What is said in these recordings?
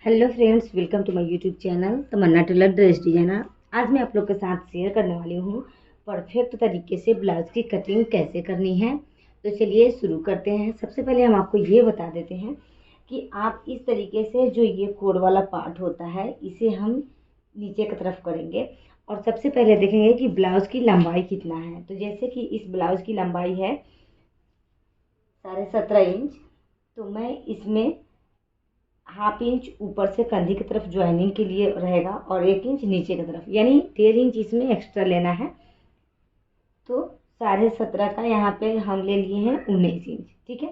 Hello friends, welcome to my YouTube channel Tamanna tailor dress designer. आज मैं आप लोग के साथ शेयर करने वाली हूँ परफेक्ट तरीके से ब्लाउज की कटिंग कैसे करनी है। तो चलिए शुरू करते हैं। सबसे पहले हम आपको ये बता देते हैं कि आप इस तरीके से जो ये कोड वाला पार्ट होता है इसे हम नीचे की तरफ करेंगे और सबसे पहले देखेंगे कि ब्लाउज की लंबाई कितना है। तो जैसे कि इस ब्लाउज की लंबाई है 17.5 इंच, तो मैं इसमें हाफ इंच ऊपर से कंधी की तरफ ज्वाइनिंग के लिए रहेगा और 1 इंच नीचे की तरफ, यानी 1.5 इंच इसमें एक्स्ट्रा लेना है। तो 17.5 का यहाँ पे हम ले लिए हैं 19 इंच। ठीक है,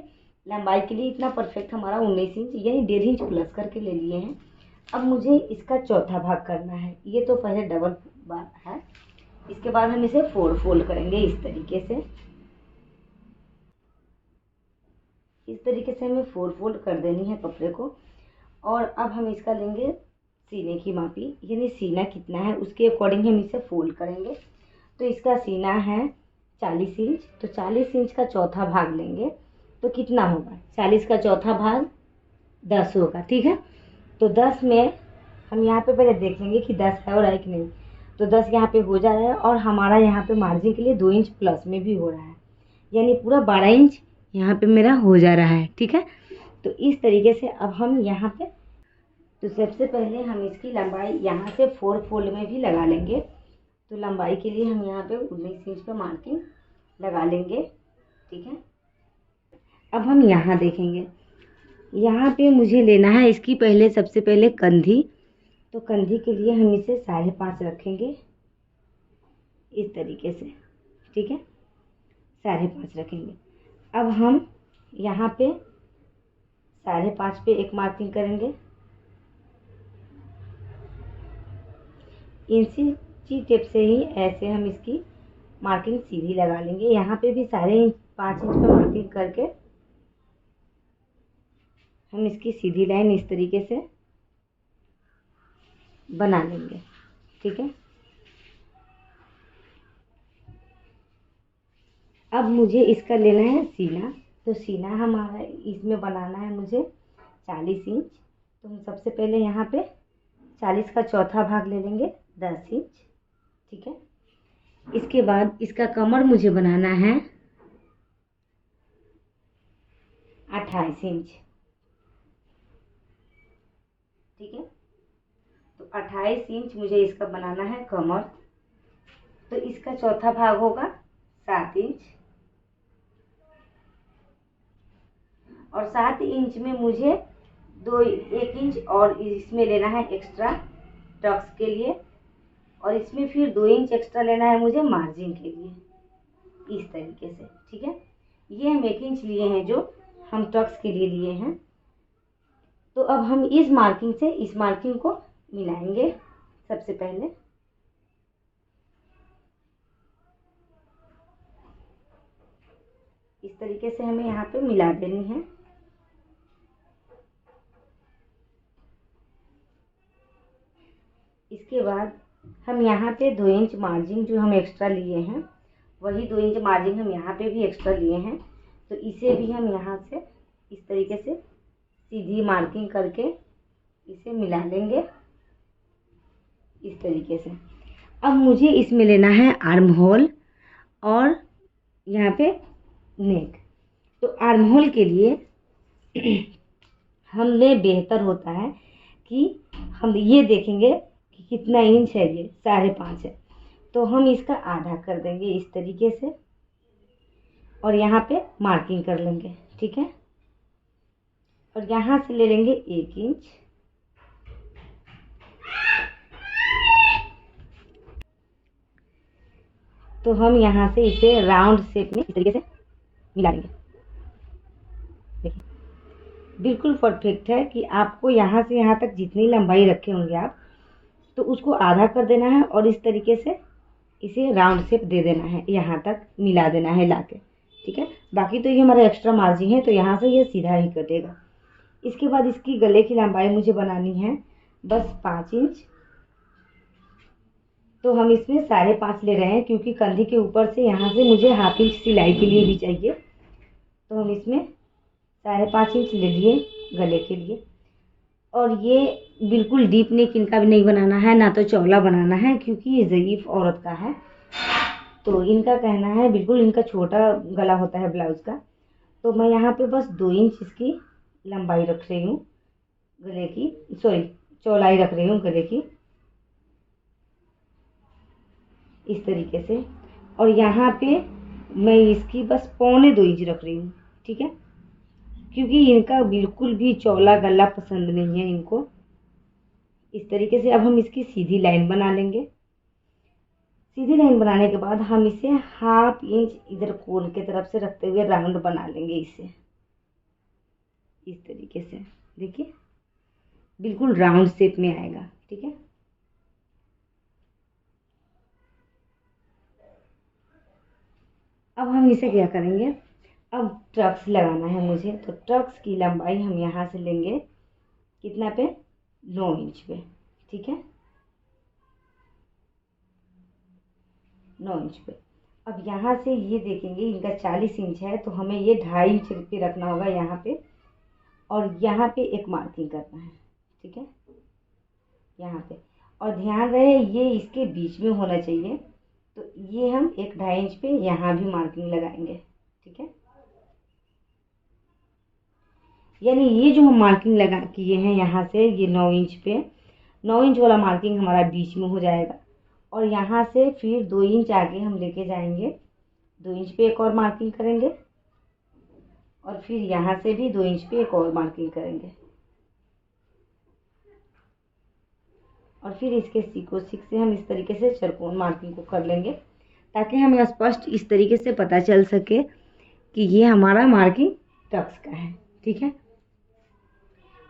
लंबाई के लिए इतना परफेक्ट हमारा 19 इंच यानी 1.5 इंच प्लस करके ले लिए हैं। अब मुझे इसका चौथा भाग करना है। ये तो पहले डबल बार है, इसके बाद हम इसे फोल्ड करेंगे इस तरीके से। इस तरीके से हमें फोल्ड कर देनी है कपड़े को। और अब हम इसका लेंगे सीने की मापी, यानी सीना कितना है उसके अकॉर्डिंग हम इसे फोल्ड करेंगे। तो इसका सीना है 40 इंच, तो 40 इंच का चौथा भाग लेंगे तो कितना होगा, 40 का चौथा भाग 10 होगा। ठीक है, तो 10 में हम यहाँ पे पहले देखेंगे कि 10 है और है कि नहीं। तो 10 यहाँ पे हो जा रहा है और हमारा यहाँ पे मार्जिन के लिए 2 इंच प्लस में भी हो रहा है, यानी पूरा 12 इंच यहाँ पे मेरा हो जा रहा है। ठीक है, तो इस तरीके से अब हम यहाँ पे, तो सबसे पहले हम इसकी लंबाई यहाँ से 4 फोल्ड में भी लगा लेंगे। तो लंबाई के लिए हम यहाँ पे 19 इंच पे मार्किंग लगा लेंगे। ठीक है, अब हम यहाँ देखेंगे, यहाँ पे मुझे लेना है इसकी पहले सबसे पहले कंधी। तो कंधी के लिए हम इसे 5.5 रखेंगे इस तरीके से। ठीक है, 5.5 रखेंगे। अब हम यहाँ पे 5.5 पे एक मार्किंग करेंगे, इंची टेप से ही ऐसे हम इसकी मार्किंग सीधी लगा लेंगे। यहाँ पे भी 5.5 इंच पे मार्किंग करके हम इसकी सीधी लाइन इस तरीके से बना लेंगे। ठीक है, अब मुझे इसका लेना है सीना। तो सीना हमारा इसमें बनाना है मुझे 40 इंच। तो हम सबसे पहले यहाँ पे 40 का चौथा भाग ले लेंगे 10 इंच। ठीक है, इसके बाद इसका कमर मुझे बनाना है 28 इंच। ठीक है, तो 28 इंच मुझे इसका बनाना है कमर। तो इसका चौथा भाग होगा 7 इंच और 7 इंच में मुझे 1 इंच और इसमें लेना है एक्स्ट्रा टक्स के लिए, और इसमें फिर 2 इंच एक्स्ट्रा लेना है मुझे मार्जिन के लिए इस तरीके से। ठीक है, ये हम 1 इंच लिए हैं जो हम टक्स के लिए लिए हैं। तो अब हम इस मार्किंग से इस मार्किंग को मिलाएंगे। सबसे पहले इस तरीके से हमें यहाँ पे मिला देनी है। इसके बाद हम यहाँ पे 2 इंच मार्जिन जो हम एक्स्ट्रा लिए हैं, वही 2 इंच मार्जिन हम यहाँ पे भी एक्स्ट्रा लिए हैं। तो इसे भी हम यहाँ से इस तरीके से सीधी मार्किंग करके इसे मिला लेंगे इस तरीके से। अब मुझे इसमें लेना है आर्म होल और यहाँ पे नेक। तो आर्म होल के लिए हमें बेहतर होता है कि हम ये देखेंगे कि कितना इंच है, ये 5.5 है। तो हम इसका आधा कर देंगे इस तरीके से और यहाँ पे मार्किंग कर लेंगे। ठीक है, और यहाँ से ले लेंगे 1 इंच। तो हम यहाँ से इसे राउंड शेप में इस तरीके से मिला लेंगे। देखिए बिल्कुल परफेक्ट है कि आपको यहाँ से यहाँ तक जितनी लंबाई रखे होंगे आप, तो उसको आधा कर देना है और इस तरीके से इसे राउंड शेप दे देना है, यहाँ तक मिला देना है लाके। ठीक है, बाकी तो ये हमारा एक्स्ट्रा मार्जिन है तो यहाँ से ये सीधा ही कटेगा। इसके बाद इसकी गले की लंबाई मुझे बनानी है बस 5 इंच। तो हम इसमें 5.5 ले रहे हैं क्योंकि कंधी के ऊपर से यहाँ से मुझे हाफ इंच सिलाई के लिए भी चाहिए। तो हम इसमें 5.5 इंच ले लिए गले के लिए और ये बिल्कुल डीप नेक इनका भी नहीं बनाना है, ना तो चौला बनाना है, क्योंकि ये ज़ईफ़ औरत का है। तो इनका कहना है बिल्कुल इनका छोटा गला होता है ब्लाउज़ का। तो मैं यहाँ पे बस 2 इंच इसकी लंबाई रख रही हूँ गले की, सॉरी चौड़ाई रख रही हूँ गले की, इस तरीके से। और यहाँ पे मैं इसकी बस 1.25 इंच रख रही हूँ, ठीक है, क्योंकि इनका बिल्कुल भी चौड़ा गला पसंद नहीं है इनको। इस तरीके से अब हम इसकी सीधी लाइन बना लेंगे। सीधी लाइन बनाने के बाद हम इसे 1/2 इंच इधर कोन के तरफ से रखते हुए राउंड बना लेंगे इसे, इस तरीके से। देखिए बिल्कुल राउंड शेप में आएगा, ठीक है। अब हम इसे क्या करेंगे, अब ट्रक्स लगाना है मुझे, तो ट्रक्स की लंबाई हम यहाँ से लेंगे कितना पे, 9 इंच पे, ठीक है, 9 इंच पे। अब यहाँ से ये देखेंगे इनका 40 इंच है, तो हमें ये 2.5 इंच पे रखना होगा यहाँ पे, और यहाँ पे एक मार्किंग करना है, ठीक है, यहाँ पे। और ध्यान रहे ये इसके बीच में होना चाहिए, तो ये हम एक 2.5 इंच पे यहाँ भी मार्किंग लगाएंगे, ठीक है। यानी ये जो हम मार्किंग लगा किए हैं यहाँ से, ये 9 इंच पे, 9 इंच वाला मार्किंग हमारा बीच में हो जाएगा। और यहाँ से फिर 2 इंच आगे हम लेके जाएंगे, 2 इंच पे एक और मार्किंग करेंगे, और फिर यहाँ से भी 2 इंच पे एक और मार्किंग करेंगे, और फिर इसके सीको सीक से हम इस तरीके से चरकोन मार्किंग को कर लेंगे, ताकि हमें स्पष्ट इस तरीके से पता चल सके कि ये हमारा मार्किंग टक्स का है, ठीक है।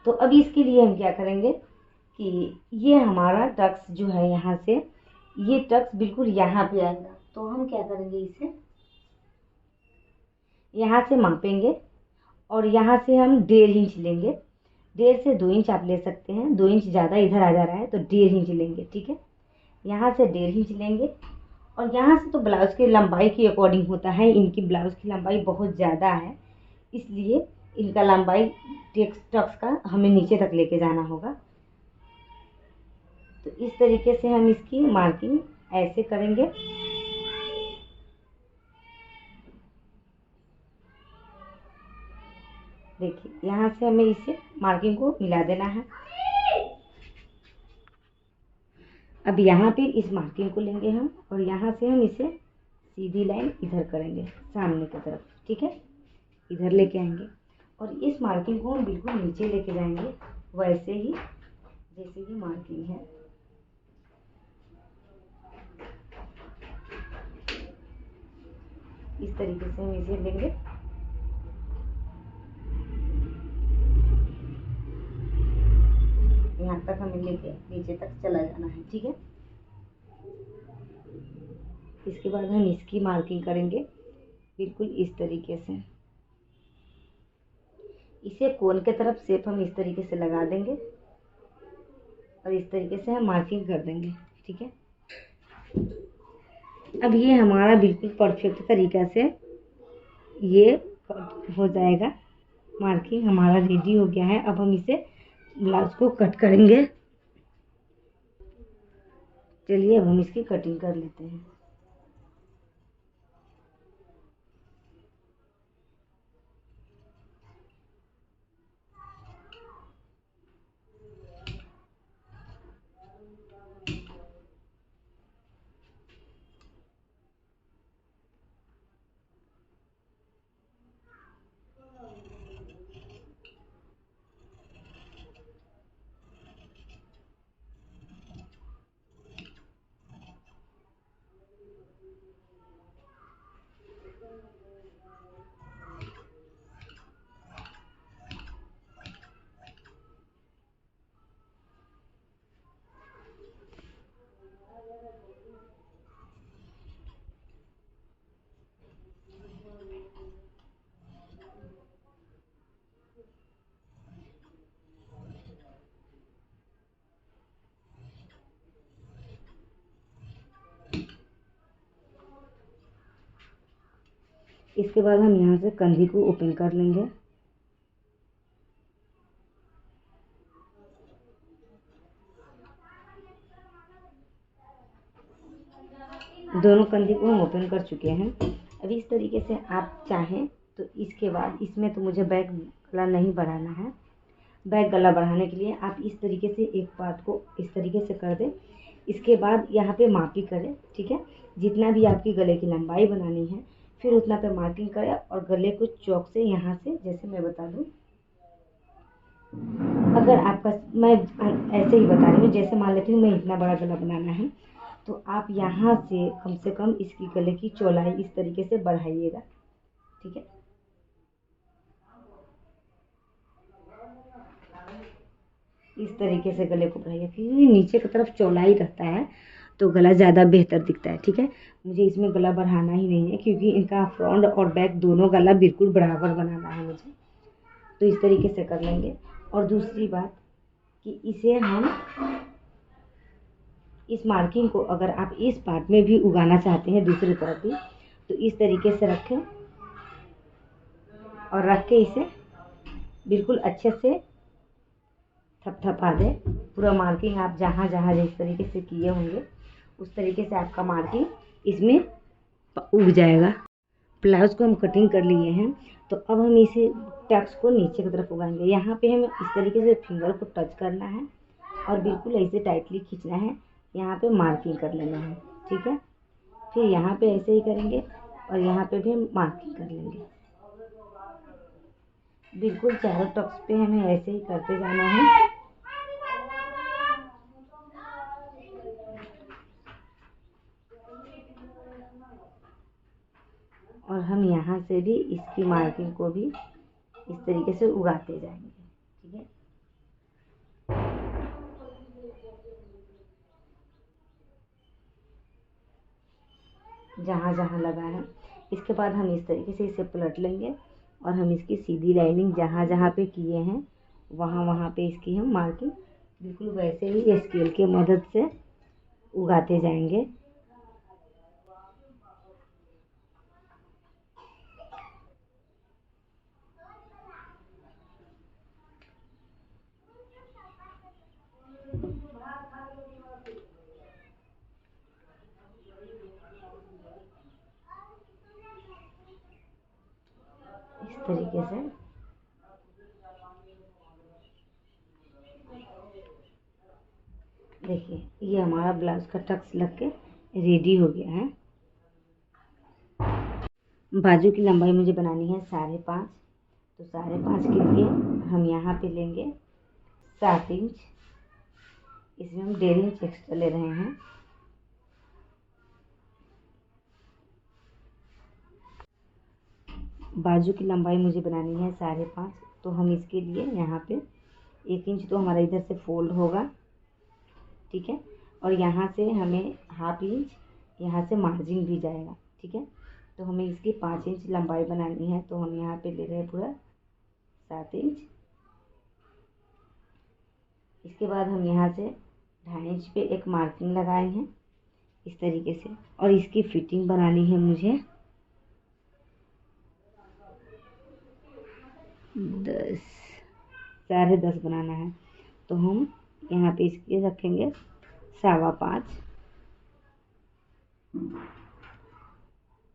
तो अभी इसके लिए हम क्या करेंगे कि ये हमारा टक्स जो है यहाँ से, ये टक्स बिल्कुल यहाँ पे आएगा, तो हम क्या करेंगे, इसे यहाँ से मापेंगे, और यहाँ से हम 1.5 इंच लेंगे, 1.5 से 2 इंच आप ले सकते हैं, 2 इंच ज़्यादा इधर आ जा रहा है तो 1.5 इंच लेंगे, ठीक है। यहाँ से 1.5 इंच लेंगे, और यहाँ से तो ब्लाउज़ की लंबाई के अकॉर्डिंग होता है, इनकी ब्लाउज़ की लंबाई बहुत ज़्यादा है, इसलिए इनका लंबाई टक्स का हमें नीचे तक लेके जाना होगा। तो इस तरीके से हम इसकी मार्किंग ऐसे करेंगे। देखिए यहाँ से हमें इसे मार्किंग को मिला देना है। अब यहाँ पे इस मार्किंग को लेंगे हम, और यहाँ से हम इसे सीधी लाइन इधर करेंगे सामने की तरफ, ठीक है, इधर लेके आएंगे, और इस मार्किंग को हम बिल्कुल नीचे लेके जाएंगे, वैसे ही जैसे ये मार्किंग है। इस तरीके से हम इसे लेंगे, यहाँ तक हमें लेके नीचे तक चला जाना है, ठीक है। इसके बाद हम इसकी मार्किंग करेंगे बिल्कुल इस तरीके से, इसे कोन के तरफ शेप हम इस तरीके से लगा देंगे, और इस तरीके से हम मार्किंग कर देंगे, ठीक है। अब ये हमारा बिल्कुल परफेक्ट तरीका से ये हो जाएगा, मार्किंग हमारा रेडी हो गया है। अब हम इसे ब्लाउज को कट करेंगे। चलिए अब हम इसकी कटिंग कर लेते हैं। इसके बाद हम यहाँ से कंधी को ओपन कर लेंगे। दोनों कंधी को हम ओपन कर चुके हैं। अब इस तरीके से आप चाहें तो इसके बाद इसमें तो मुझे बैक गला नहीं बढ़ाना है। बैक गला बढ़ाने के लिए आप इस तरीके से एक पार्ट को इस तरीके से कर दें। इसके बाद यहाँ पे मार्किंग करें, ठीक है। जितना भी आपकी गले की लंबाई बनानी है फिर उतना पे मार्किंग करें और गले को चौक से यहाँ से, जैसे मैं बता दूँ, अगर आपका, मैं ऐसे ही बता रही हूँ, जैसे मान लेती हूँ मैं इतना बड़ा गला बनाना है तो आप यहाँ से कम इसकी गले की चौड़ाई इस तरीके से बढ़ाइएगा, ठीक है। इस तरीके से गले को बढ़ाइए, क्योंकि नीचे की तरफ चौड़ाई रहता है तो गला ज़्यादा बेहतर दिखता है, ठीक है। मुझे इसमें गला बढ़ाना ही नहीं है क्योंकि इनका फ्रंट और बैक दोनों गला बिल्कुल बराबर बनाना है मुझे, तो इस तरीके से कर लेंगे। और दूसरी बात कि इसे हम इस मार्किंग को अगर आप इस पार्ट में भी उगाना चाहते हैं दूसरी तरफ भी, तो इस तरीके से रखें और रख के इसे बिल्कुल अच्छे से थपथपा दें। पूरा मार्किंग आप जहाँ जहाँ जिस तरीके से किए होंगे उस तरीके से आपका मार्किंग इसमें उग जाएगा। ब्लाउज को हम कटिंग कर लिए हैं, तो अब हम इसे टक्स को नीचे की तरफ उगाएंगे। यहाँ पे हमें इस तरीके से फिंगर को टच करना है और बिल्कुल ऐसे टाइटली खींचना है, यहाँ पे मार्किंग कर लेना है, ठीक है। फिर यहाँ पे ऐसे ही करेंगे और यहाँ पे भी हम मार्किंग कर लेंगे। बिल्कुल चारों टक्स पे हमें ऐसे ही करते जाना है। और हम यहाँ से भी इसकी मार्किंग को भी इस तरीके से उगाते जाएंगे, ठीक है। जहाँ जहाँ लगा है, इसके बाद हम इस तरीके से इसे पलट लेंगे और हम इसकी सीधी लाइनिंग जहाँ जहाँ पे किए हैं वहाँ वहाँ पे इसकी हम मार्किंग बिल्कुल वैसे ही स्केल की मदद से उगाते जाएंगे। इस तरीके से देखिए, ये हमारा ब्लाउज का टक्स लग के रेडी हो गया है। बाजू की लंबाई मुझे बनानी है 5.5, तो 5.5 के लिए हम यहाँ पे लेंगे 7 इंच। इसमें हम 1.5 इंच एक्स्ट्रा ले रहे हैं। बाजू की लंबाई मुझे बनानी है 5.5, तो हम इसके लिए यहाँ पे 1 इंच तो हमारा इधर से फोल्ड होगा, ठीक है। और यहाँ से हमें 1/2 इंच यहाँ से मार्जिन भी जाएगा, ठीक है। तो हमें इसकी 5 इंच लंबाई बनानी है, तो हम यहाँ पे ले रहे हैं पूरा 7 इंच। इसके बाद हम यहाँ से 2.5 इंच पे एक मार्किंग लगाए हैं इस तरीके से, और इसकी फिटिंग बनानी है मुझे 10.5 बनाना है, तो हम यहाँ पे इसके रखेंगे 5.25।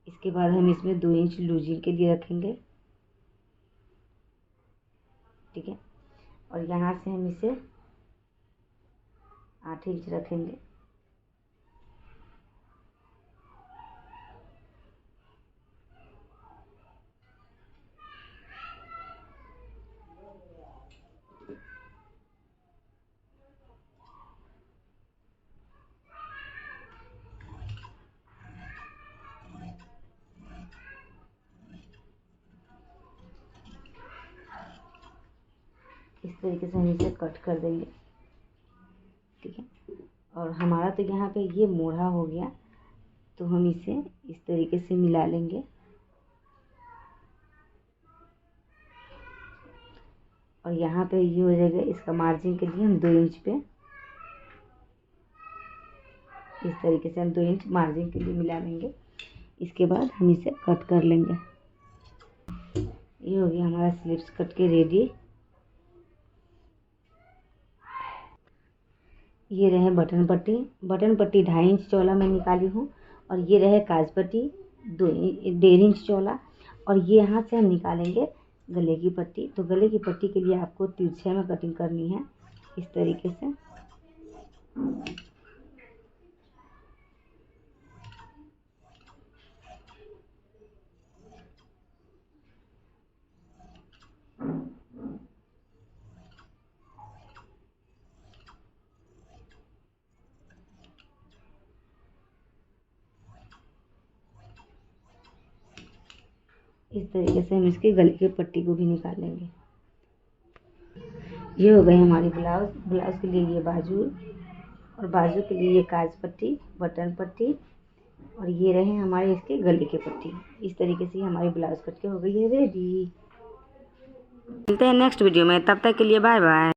इसके बाद हम इसमें 2 इंच लूजिंग के लिए रखेंगे, ठीक है। और यहाँ से हम इसे 8 इंच रखेंगे। इस तरीके से हम इसे कट कर देंगे, ठीक है। और हमारा तो यहाँ पे ये मोड़ा हो गया, तो हम इसे इस तरीके से मिला लेंगे और यहाँ पे ये हो जाएगा। इसका मार्जिन के लिए हम 2 इंच पे इस तरीके से हम 2 इंच मार्जिन के लिए मिला लेंगे। इसके बाद हम इसे कट कर लेंगे। ये हो गया हमारा स्लीव्स कट के रेडी। ये रहे बटन पट्टी। बटन पट्टी 2.5 इंच चौड़ा मैं निकाली हूँ और ये रहे काज पट्टी 1.5 इंच चौड़ा। और ये यहाँ से हम निकालेंगे गले की पट्टी। तो गले की पट्टी के लिए आपको तिरछे में कटिंग करनी है इस तरीके से। इस तरीके से हम इसके गले की पट्टी को भी निकालेंगे। ये हो गए हमारी ब्लाउज। ब्लाउज के लिए ये बाजू और बाजू के लिए ये काज पट्टी, बटन पट्टी और ये रहे हमारे इसके गले की पट्टी। इस तरीके से हमारी ब्लाउज कट के हो गई है रेडी। मिलते हैं नेक्स्ट वीडियो में, तब तक के लिए बाय बाय।